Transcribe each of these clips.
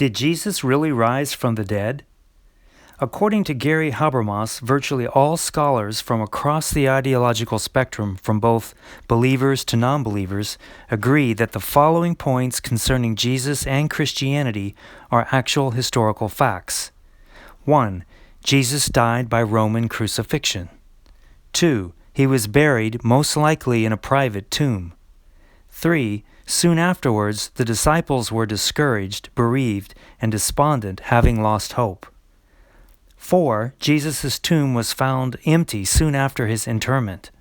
Did Jesus really rise from the dead? According to Gary Habermas, virtually all scholars from across the ideological spectrum, from both believers to non-believers, agree that the following points concerning Jesus and Christianity are actual historical facts. 1. Jesus died by Roman crucifixion. 2. He was buried, most likely in a private tomb. 3. Soon afterwards, the disciples were discouraged, bereaved, and despondent, having lost hope. 4. Jesus' tomb was found empty soon after his interment.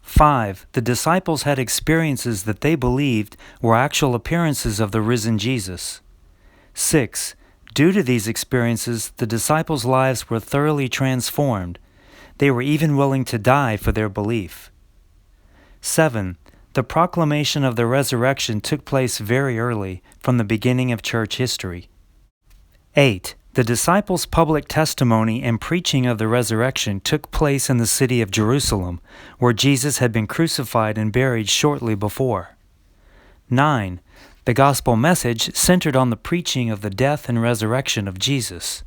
5. The disciples had experiences that they believed were actual appearances of the risen Jesus. 6. Due to these experiences, the disciples' lives were thoroughly transformed. They were even willing to die for their belief. 7. The proclamation of the resurrection took place very early, from the beginning of church history. 8. The disciples' public testimony and preaching of the resurrection took place in the city of Jerusalem, where Jesus had been crucified and buried shortly before. 9. The gospel message centered on the preaching of the death and resurrection of Jesus.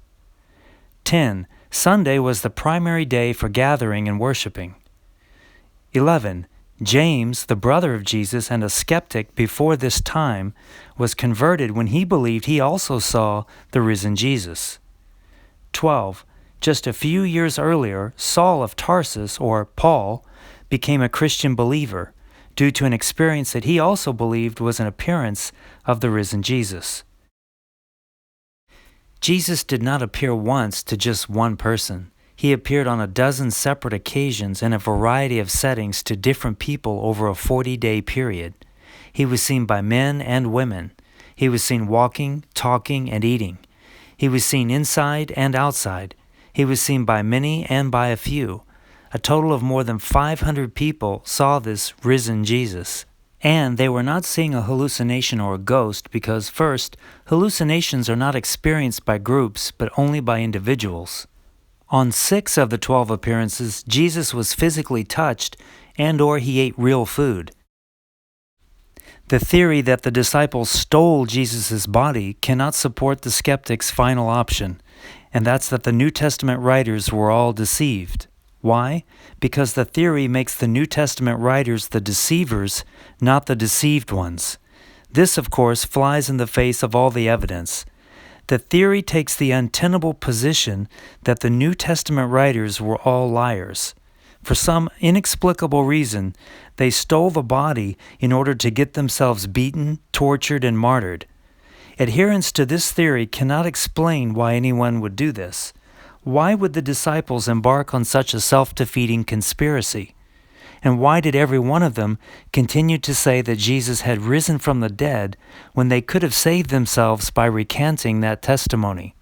10. Sunday was the primary day for gathering and worshiping. 11. James, the brother of Jesus and a skeptic before this time, was converted when he believed he also saw the risen Jesus. 12. Just a few years earlier, Saul of Tarsus, or Paul, became a Christian believer due to an experience that he also believed was an appearance of the risen Jesus. Jesus did not appear once to just one person. He appeared on a dozen separate occasions in a variety of settings to different people over a 40-day period. He was seen by men and women. He was seen walking, talking, and eating. He was seen inside and outside. He was seen by many and by a few. A total of more than 500 people saw this risen Jesus. And they were not seeing a hallucination or a ghost because, first, hallucinations are not experienced by groups but only by individuals. On 6 of the 12 appearances, Jesus was physically touched and/or he ate real food. The theory that the disciples stole Jesus' body cannot support the skeptic's final option, and that's that the New Testament writers were all deceived. Why? Because the theory makes the New Testament writers the deceivers, not the deceived ones. This, of course, flies in the face of all the evidence. The theory takes the untenable position that the New Testament writers were all liars. For some inexplicable reason, they stole the body in order to get themselves beaten, tortured, and martyred. Adherence to this theory cannot explain why anyone would do this. Why would the disciples embark on such a self-defeating conspiracy? And why did every one of them continue to say that Jesus had risen from the dead when they could have saved themselves by recanting that testimony?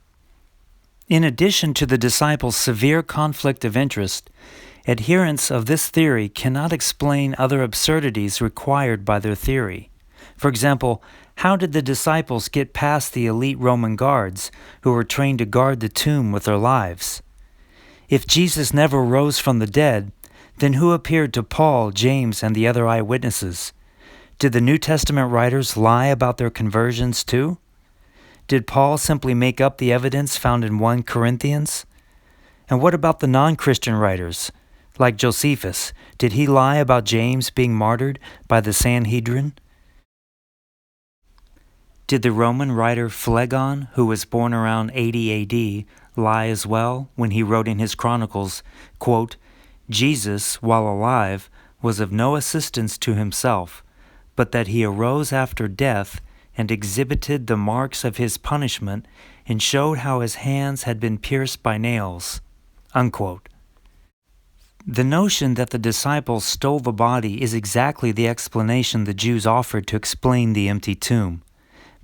In addition to the disciples' severe conflict of interest, adherents of this theory cannot explain other absurdities required by their theory. For example, how did the disciples get past the elite Roman guards who were trained to guard the tomb with their lives? If Jesus never rose from the dead, then who appeared to Paul, James, and the other eyewitnesses? Did the New Testament writers lie about their conversions too? Did Paul simply make up the evidence found in 1 Corinthians? And what about the non-Christian writers? Like Josephus, did he lie about James being martyred by the Sanhedrin? Did the Roman writer Phlegon, who was born around 80 A.D., lie as well when he wrote in his chronicles, quote, Jesus, while alive, was of no assistance to himself, but that he arose after death and exhibited the marks of his punishment and showed how his hands had been pierced by nails. Unquote. The notion that the disciples stole the body is exactly the explanation the Jews offered to explain the empty tomb.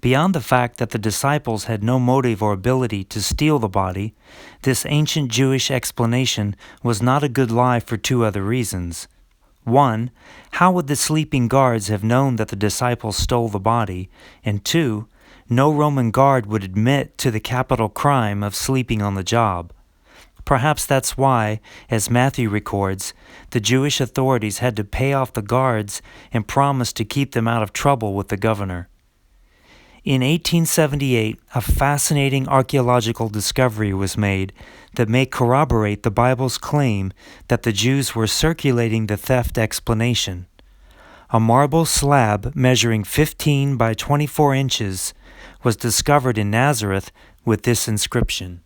Beyond the fact that the disciples had no motive or ability to steal the body, this ancient Jewish explanation was not a good lie for 2 other reasons. 1. How would the sleeping guards have known that the disciples stole the body? And 2. No Roman guard would admit to the capital crime of sleeping on the job. Perhaps that's why, as Matthew records, the Jewish authorities had to pay off the guards and promise to keep them out of trouble with the governor. In 1878, a fascinating archaeological discovery was made that may corroborate the Bible's claim that the Jews were circulating the theft explanation. A marble slab measuring 15 by 24 inches was discovered in Nazareth with this inscription.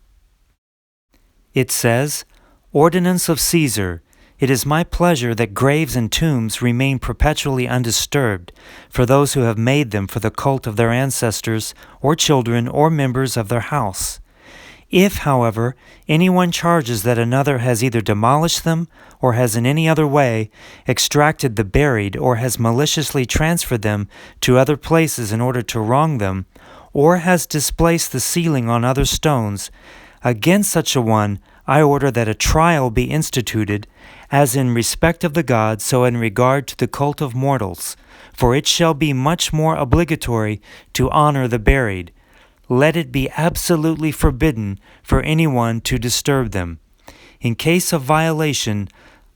It says, "Ordinance of Caesar, it is my pleasure that graves and tombs remain perpetually undisturbed for those who have made them for the cult of their ancestors or children or members of their house. If, however, anyone charges that another has either demolished them or has in any other way extracted the buried or has maliciously transferred them to other places in order to wrong them, or has displaced the ceiling on other stones, against such a one I order that a trial be instituted, as in respect of the gods, so in regard to the cult of mortals, for it shall be much more obligatory to honor the buried. Let it be absolutely forbidden for anyone to disturb them. In case of violation,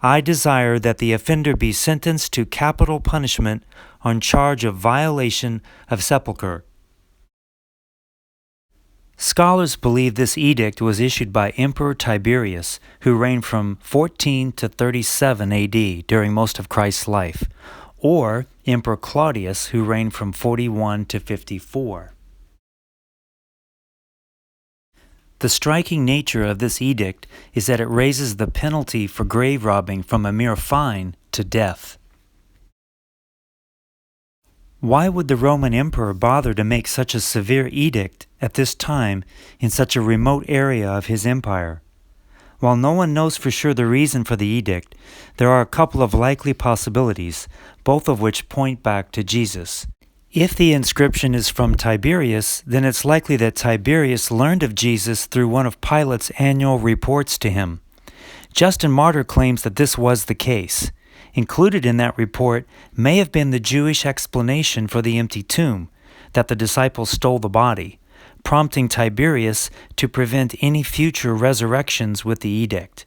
I desire that the offender be sentenced to capital punishment on charge of violation of sepulchre." Scholars believe this edict was issued by Emperor Tiberius, who reigned from 14 to 37 AD during most of Christ's life, or Emperor Claudius, who reigned from 41 to 54. The striking nature of this edict is that it raises the penalty for grave robbing from a mere fine to death. Why would the Roman emperor bother to make such a severe edict at this time in such a remote area of his empire? While no one knows for sure the reason for the edict, there are a couple of likely possibilities, both of which point back to Jesus. If the inscription is from Tiberius, then it's likely that Tiberius learned of Jesus through one of Pilate's annual reports to him. Justin Martyr claims that this was the case. Included in that report may have been the Jewish explanation for the empty tomb, that the disciples stole the body, prompting Tiberius to prevent any future resurrections with the edict.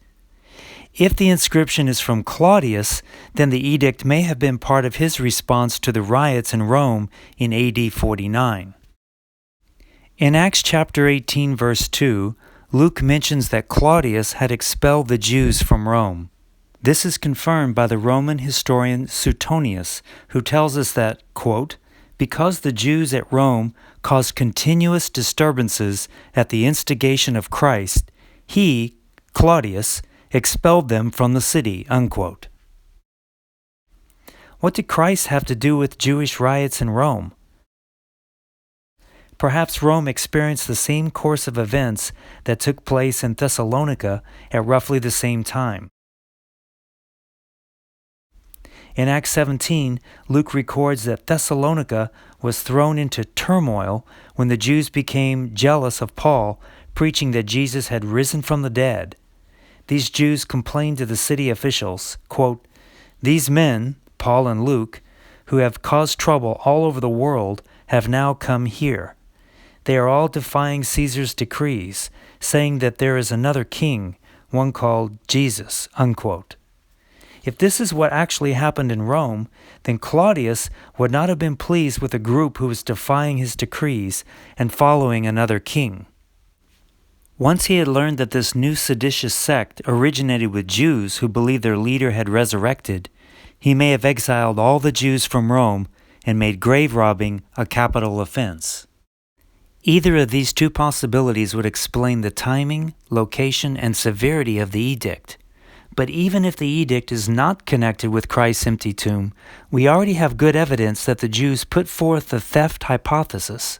If the inscription is from Claudius, then the edict may have been part of his response to the riots in Rome in AD 49. In Acts chapter 18, verse 2, Luke mentions that Claudius had expelled the Jews from Rome. This is confirmed by the Roman historian Suetonius, who tells us that, quote, "Because the Jews at Rome caused continuous disturbances at the instigation of Christ, he, Claudius, expelled them from the city," unquote. What did Christ have to do with Jewish riots in Rome? Perhaps Rome experienced the same course of events that took place in Thessalonica at roughly the same time. In Acts 17, Luke records that Thessalonica was thrown into turmoil when the Jews became jealous of Paul, preaching that Jesus had risen from the dead. These Jews complained to the city officials, quote, "These men, Paul and Luke, who have caused trouble all over the world, have now come here. They are all defying Caesar's decrees, saying that there is another king, one called Jesus," unquote. If this is what actually happened in Rome, then Claudius would not have been pleased with a group who was defying his decrees and following another king. Once he had learned that this new seditious sect originated with Jews who believed their leader had resurrected, he may have exiled all the Jews from Rome and made grave robbing a capital offense. Either of these two possibilities would explain the timing, location, and severity of the edict. But even if the edict is not connected with Christ's empty tomb, we already have good evidence that the Jews put forth the theft hypothesis.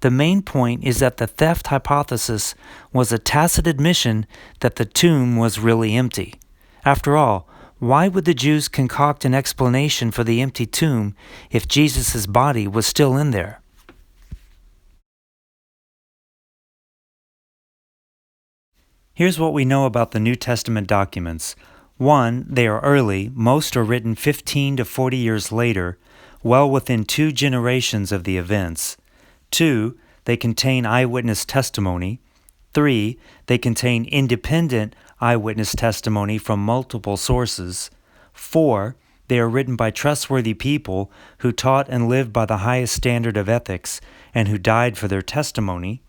The main point is that the theft hypothesis was a tacit admission that the tomb was really empty. After all, why would the Jews concoct an explanation for the empty tomb if Jesus' body was still in there? Here's what we know about the New Testament documents. 1, they are early. Most are written 15 to 40 years later, well within 2 generations of the events. 2, they contain eyewitness testimony. 3, they contain independent eyewitness testimony from multiple sources. 4, They are written by trustworthy people who taught and lived by the highest standard of ethics and who died for their testimony.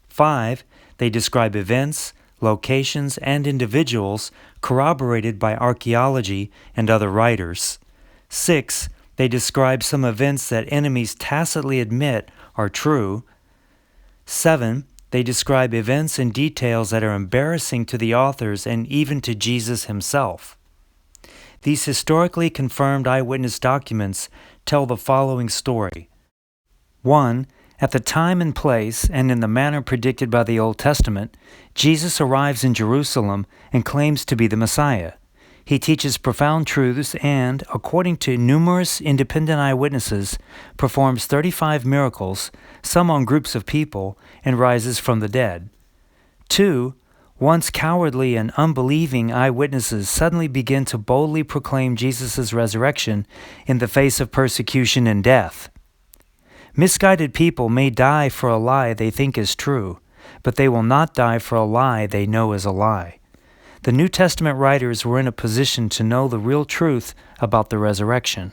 5. They describe events, locations, and individuals corroborated by archaeology and other writers. 6. They describe some events that enemies tacitly admit are true. 7. They describe events and details that are embarrassing to the authors and even to Jesus himself. These historically confirmed eyewitness documents tell the following story. 1. At the time and place, and in the manner predicted by the Old Testament, Jesus arrives in Jerusalem and claims to be the Messiah. He teaches profound truths and, according to numerous independent eyewitnesses, performs 35 miracles, some on groups of people, and rises from the dead. 2. Once cowardly and unbelieving eyewitnesses suddenly begin to boldly proclaim Jesus' resurrection in the face of persecution and death. Misguided people may die for a lie they think is true, but they will not die for a lie they know is a lie. The New Testament writers were in a position to know the real truth about the resurrection.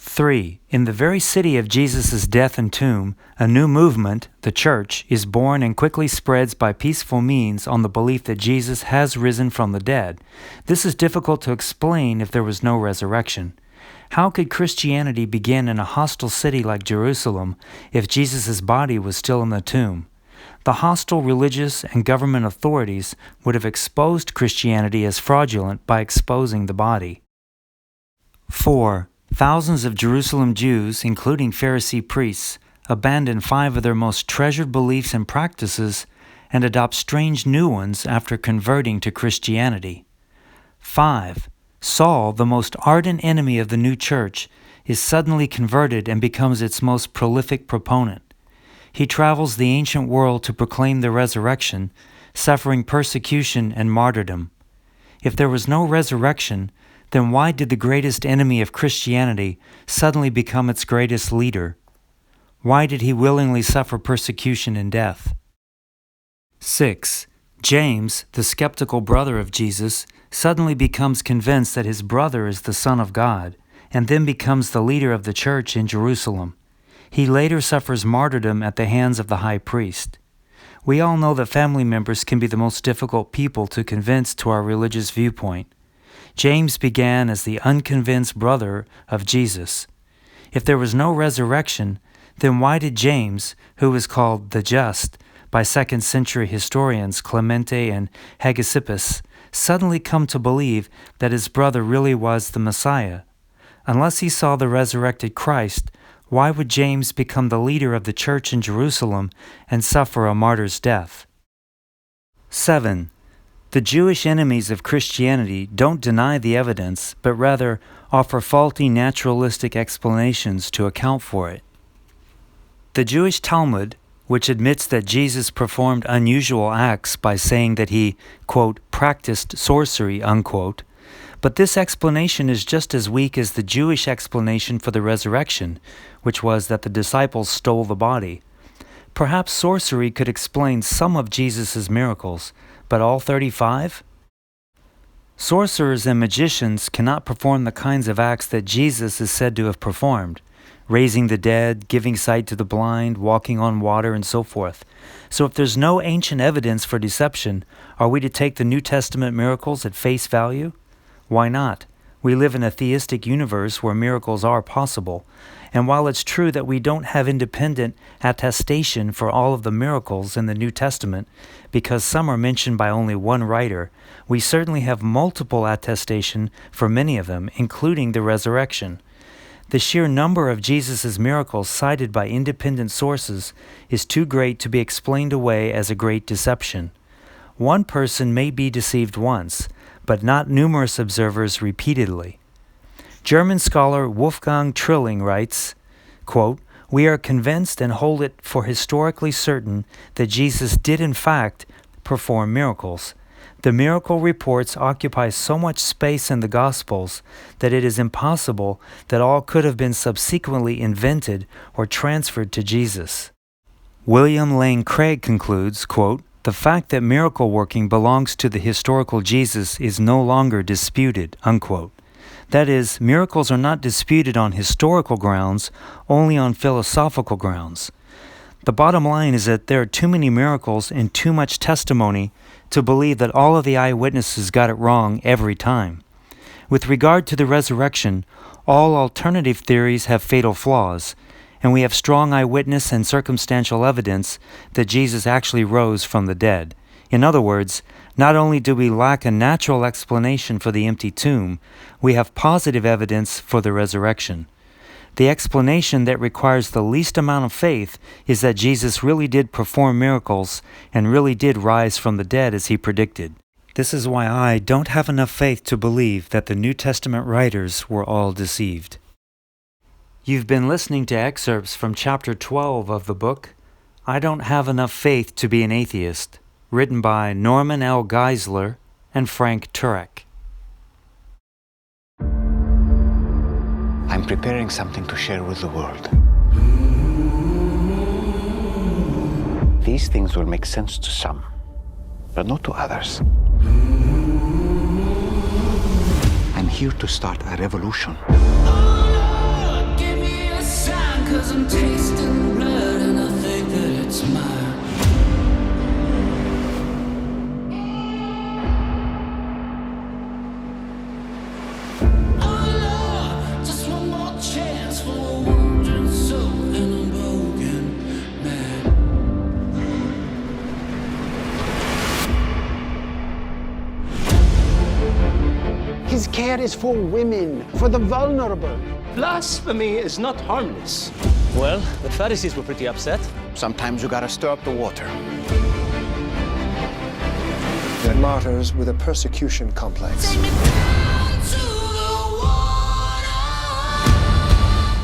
3. In the very city of Jesus' death and tomb, a new movement, the Church, is born and quickly spreads by peaceful means on the belief that Jesus has risen from the dead. This is difficult to explain if there was no resurrection. How could Christianity begin in a hostile city like Jerusalem if Jesus' body was still in the tomb? The hostile religious and government authorities would have exposed Christianity as fraudulent by exposing the body. 4. Thousands of Jerusalem Jews, including Pharisee priests, abandon 5 of their most treasured beliefs and practices and adopt strange new ones after converting to Christianity. 5. Saul, the most ardent enemy of the new church, is suddenly converted and becomes its most prolific proponent. He travels the ancient world to proclaim the resurrection, suffering persecution and martyrdom. If there was no resurrection, then why did the greatest enemy of Christianity suddenly become its greatest leader? Why did he willingly suffer persecution and death? 6. James, the skeptical brother of Jesus, suddenly becomes convinced that his brother is the Son of God, and then becomes the leader of the church in Jerusalem. He later suffers martyrdom at the hands of the high priest. We all know that family members can be the most difficult people to convince to our religious viewpoint. James began as the unconvinced brother of Jesus. If there was no resurrection, then why did James, who was called the Just by 2nd century historians Clemente and Hegesippus, suddenly come to believe that his brother really was the Messiah? Unless he saw the resurrected Christ, why would James become the leader of the church in Jerusalem and suffer a martyr's death? 7. The Jewish enemies of Christianity don't deny the evidence, but rather offer faulty naturalistic explanations to account for it. The Jewish Talmud, which admits that Jesus performed unusual acts by saying that he, quote, practiced sorcery, unquote, but this explanation is just as weak as the Jewish explanation for the resurrection, which was that the disciples stole the body. Perhaps sorcery could explain some of Jesus' miracles, but all 35? Sorcerers and magicians cannot perform the kinds of acts that Jesus is said to have performed, raising the dead, giving sight to the blind, walking on water, and so forth. So if there's no ancient evidence for deception, are we to take the New Testament miracles at face value? Why not? We live in a theistic universe where miracles are possible, and while it's true that we don't have independent attestation for all of the miracles in the New Testament, because some are mentioned by only one writer, we certainly have multiple attestation for many of them, including the resurrection. The sheer number of Jesus' miracles cited by independent sources is too great to be explained away as a great deception. One person may be deceived once, but not numerous observers repeatedly. German scholar Wolfgang Trilling writes, quote, "We are convinced and hold it for historically certain that Jesus did in fact perform miracles. The miracle reports occupy so much space in the Gospels that it is impossible that all could have been subsequently invented or transferred to Jesus." William Lane Craig concludes, quote, "The fact that miracle working belongs to the historical Jesus is no longer disputed," unquote. That is, miracles are not disputed on historical grounds, only on philosophical grounds. The bottom line is that there are too many miracles and too much testimony to believe that all of the eyewitnesses got it wrong every time. With regard to the resurrection, all alternative theories have fatal flaws, and we have strong eyewitness and circumstantial evidence that Jesus actually rose from the dead. In other words, not only do we lack a natural explanation for the empty tomb, we have positive evidence for the resurrection. The explanation that requires the least amount of faith is that Jesus really did perform miracles and really did rise from the dead as he predicted. This is why I don't have enough faith to believe that the New Testament writers were all deceived. You've been listening to excerpts from chapter 12 of the book, I Don't Have Enough Faith to Be an Atheist, written by Norman L. Geisler and Frank Turek. I'm preparing something to share with the world. These things will make sense to some, but not to others. I'm here to start a revolution. Oh Lord, give me a sign, 'cause I'm tasting blood and I think that it's mine. His care is for women, for the vulnerable. Blasphemy is not harmless. Well, the Pharisees were pretty upset. Sometimes you gotta stir up the water. They're martyrs with a persecution complex.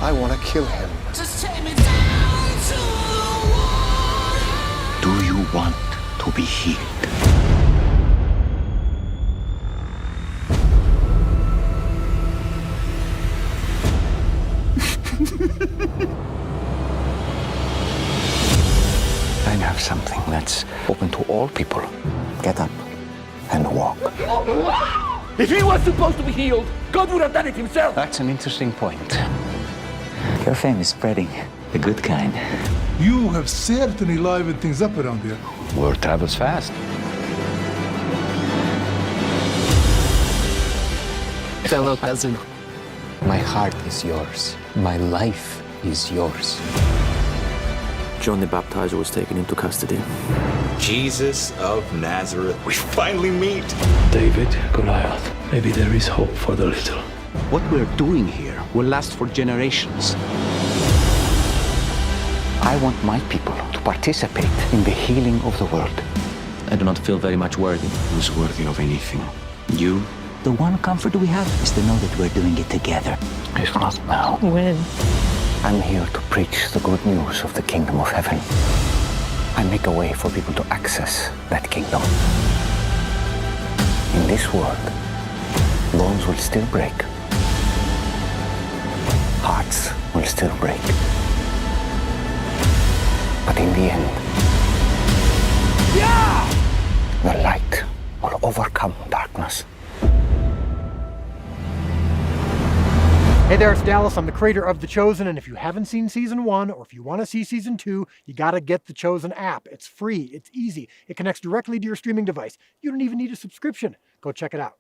I want to kill him. Do you want to be healed? I have something that's open to all people. Get up and walk. If he was supposed to be healed, God would have done it himself. That's an interesting point. Your fame is spreading, the good kind. You have certainly livened things up around here. Word travels fast. Fellow peasant, my heart is yours. My life is yours. John the Baptizer was taken into custody. Jesus of Nazareth, we finally meet. David, Goliath. Maybe there is hope for the little. What we're doing here will last for generations. I want my people to participate in the healing of the world. I do not feel very much worthy. Who's worthy of anything? You? The one comfort we have is to know that we're doing it together. If not now, When? I'm here to preach the good news of the kingdom of heaven. I make a way for people to access that kingdom. In this world, bones will still break. Hearts will still break. But in the end, the light will overcome darkness. Hey there, it's Dallas. I'm the creator of The Chosen, and if you haven't seen Season 1, or if you want to see Season 2, you gotta get The Chosen app. It's free, it's easy, it connects directly to your streaming device. You don't even need a subscription. Go check it out.